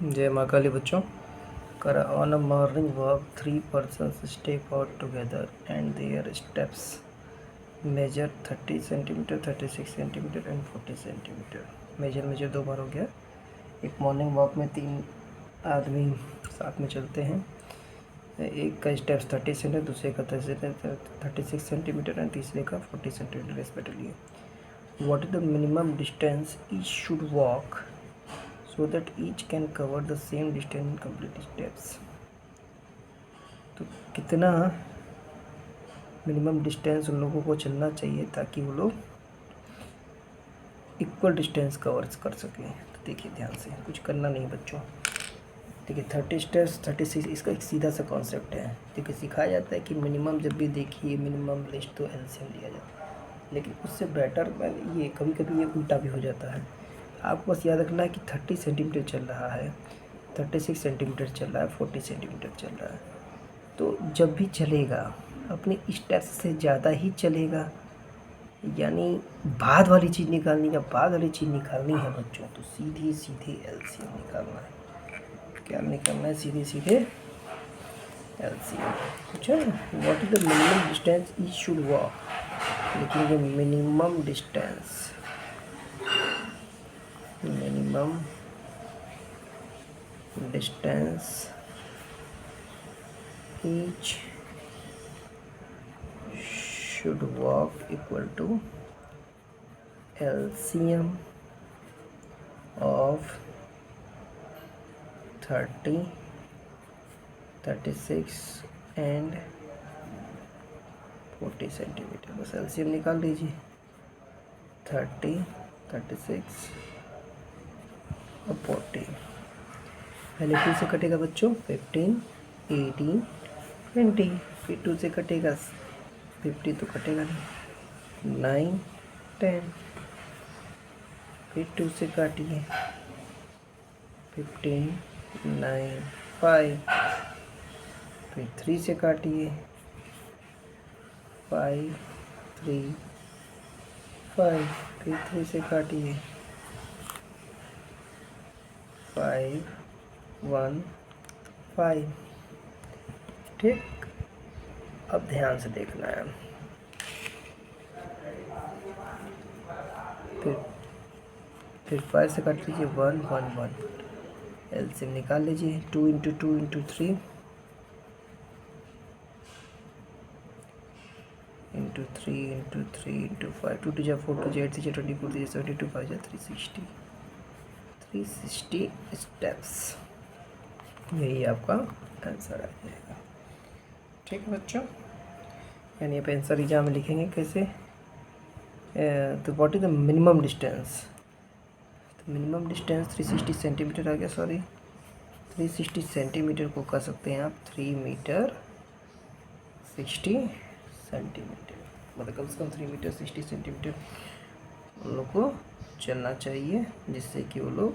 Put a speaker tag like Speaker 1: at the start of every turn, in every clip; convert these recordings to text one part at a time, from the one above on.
Speaker 1: जय माँ काली बच्चों। On a morning walk, three persons step out together and their steps measure 30 centimetre, 36 centimetre and 40 centimetre. Measure दो बार हो गया। एक मॉर्निंग वॉक में तीन आदमी साथ में चलते हैं। एक का स्टेप्स 30 सेंटीमीटर, दूसरे का 36 सेंटीमीटर एंड तीसरे का 40 centimetre respectively. What is the minimum distance each should walk so that each can cover the same distance in complete steps। तो कितना मिनिमम डिस्टेंस उन लोगों को चलना चाहिए ताकि वो लोग इक्वल डिस्टेंस कवर कर सकें। तो देखिए ध्यान से, कुछ करना नहीं बच्चों। देखिए 30 स्टेप्स 36, इसका एक सीधा सा कॉन्सेप्ट है। देखिए सिखाया जाता है कि मिनिमम जब भी देखिए मिनिमम लिस्ट तो एलसीएम लिया जाता है, लेकिन उससे बेटर ये कभी कभी ये उल्टा भी हो जाता है। आपको बस याद रखना है कि 30 सेंटीमीटर चल रहा है, 36 सेंटीमीटर चल रहा है, 40 सेंटीमीटर चल रहा है। तो जब भी चलेगा अपने स्टेप्स से ज़्यादा ही चलेगा, यानी बाद वाली चीज़ निकालनी या बाद वाली चीज़ निकालनी है बच्चों, तो सीधे सीधे एलसीएम निकालना है। क्या निकालना है? सीधे सीधे एलसीएम। अच्छा, what is the minimum distance each should walk. लिखेंगे minimum distance, minimum distance each should walk equal to LCM of 30, 36 and 40 centimetre. बस एलसीएम निकाल लीजिए। 30, 36 और 40। पहले 2 से कटेगा बच्चों 15, 18, 20। फिर 2 से कटेगा 50 तो कटेगा नहीं, 9, 10। फिर 2 से काटिए 15, 9, 5। फिर 3 से काटिए 5, 3, 5। फिर 3 से काटिए 5, 1, 5। ठीक, अब ध्यान से देखना है। फिर 5 से काट लीजिए 1, 1, 1। एलसीएम निकाल लीजिए। 2 into 2 into 3 into 3 into 3 into 5। 2 2 4 2 8 6 24 3 72 5 360 steps. यही आपका आंसर आ जाएगा। ठीक है बच्चों, यानी आप आंसर एग्जाम में लिखेंगे कैसे। तो what is the minimum distance. तो मिनिमम डिस्टेंस 360 सेंटीमीटर आ गया। सॉरी, 360 सेंटीमीटर को कह सकते हैं आप 3 मीटर 60 सेंटीमीटर। मतलब कम से कम 3 मीटर 60 सेंटीमीटर उन लोग को चलना चाहिए, जिससे कि वो लोग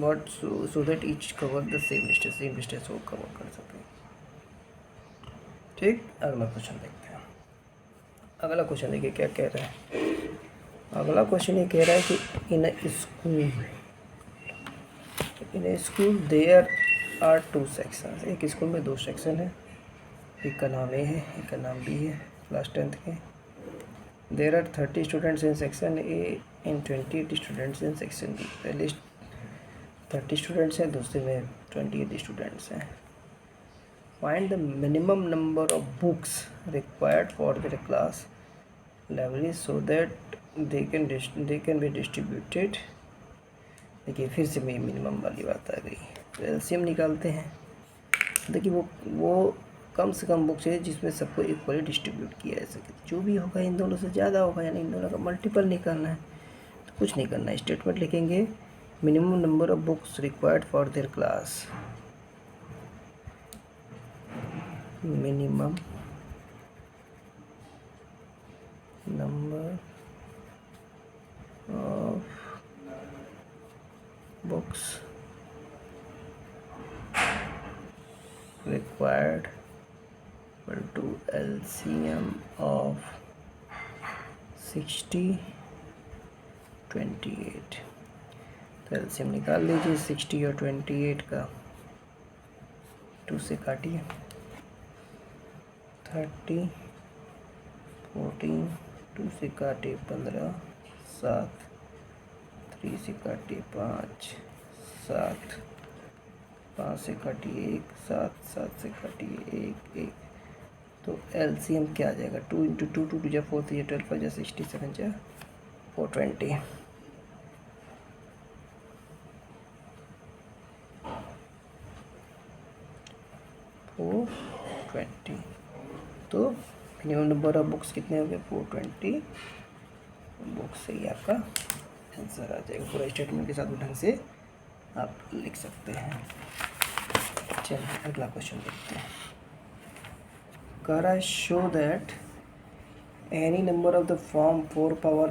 Speaker 1: what so that each cover the same distance को कवर कर सके। ठीक, अगला क्वेश्चन देखते हैं। अगला क्वेश्चन देखिए क्या कह रहा है। अगला क्वेश्चन ये कह रहा है कि इन ए स्कूल देयर आर 2 सेक्शंस। एक स्कूल में 2 सेक्शन है, एक का नाम ए है, एक का नाम बी है, क्लास 10th के। There are 30 students in section A and 28 students in section B. पहले 30 स्टूडेंट्स हैं, दूसरे में 28 स्टूडेंट्स हैं। Find the minimum number of books required for their class level so that they can be distributed. देखिए फिर से मेरी मिनिमम वाली बात आ गई। तो एलसीएम निकालते हैं। देखिए वो कम से कम बुक्स है जिसमें सबको इक्वली डिस्ट्रीब्यूट किया जा सके। जो भी होगा इन दोनों से ज़्यादा होगा, यानी इन दोनों का मल्टीपल निकालना है। तो कुछ नहीं करना है, स्टेटमेंट लिखेंगे minimum number of books required for their class. Minimum number of books required equal to LCM of 60, 28। तो एलसीएम निकाल लीजिए 60 और 28 का, 2 से काटिए, 30 14, 2 से काटे 15, 7, 3 से काटे 5, 7, 5 से काटिए 1, 7, 7 से काटिए 1, 1। तो एलसीएम क्या आ जाएगा, 2 इंटू 2, 2 जा 4, 3 12, 5 जा 67 जा 420। तो मिनिमम नंबर ऑफ बुक्स कितने हो गए, 420 बुक्स से ही आपका आंसर आ जाएगा। पूरा स्टेटमेंट के साथ ढंग से आप लिख सकते हैं। चलिए अगला क्वेश्चन देखते हैं। करा show that any number of the form 4 power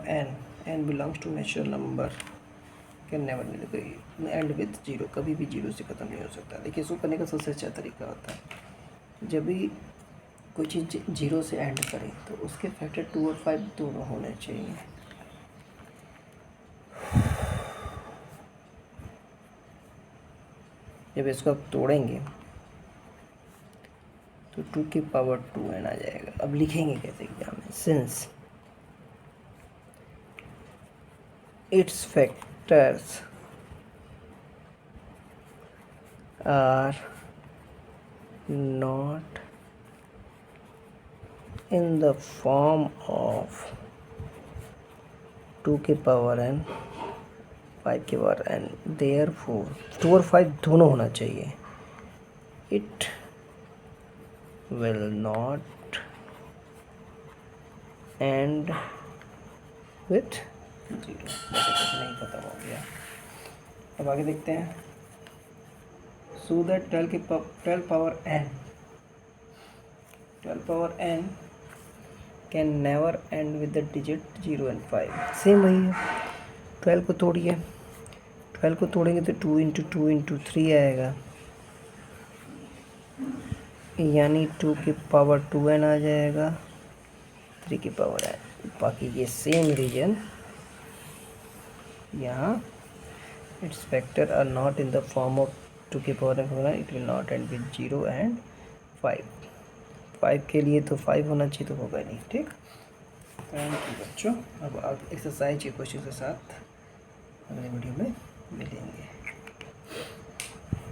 Speaker 1: n belongs to natural number can never end with 0, कभी भी 0 से ख़त्म नहीं हो सकता। देखिए इसको करने का सबसे अच्छा तरीका होता है, जब भी कोई चीज़ 0 से एंड करे तो उसके फैक्टर 2 और 5 दोनों होने चाहिए। जब इसको आप तोड़ेंगे तो 2 की पावर 2n आ जाएगा। अब लिखेंगे कैसे एग्जाम में, since its factors are not in the form of 2 के पावर n 5 के पावर n, therefore 2 और 5 दोनों होना चाहिए। it will not end with 0। जैसे कुछ नहीं खत्म हो गया। अब आगे देखते हैं। so that 12 power n can never and with the digit 0 and 5। Same वही है, 12 को तोड़िए, 12 को तोड़ेंगे तो 2 इंटू 2 इंटू 3 आएगा, यानी 2 की पावर 2n आ जाएगा, 3 की पावर n। बाकी ये सेम रीजन यहाँ, its factor are not in the form of 2 की power n, it will not end with 0 and 5। 5 के लिए तो 5 होना चाहिए, तो होगा नहीं। ठीक, थैंक यू बच्चों। अब एक्सरसाइज के क्वेश्चन के साथ अगले वीडियो में मिलेंगे।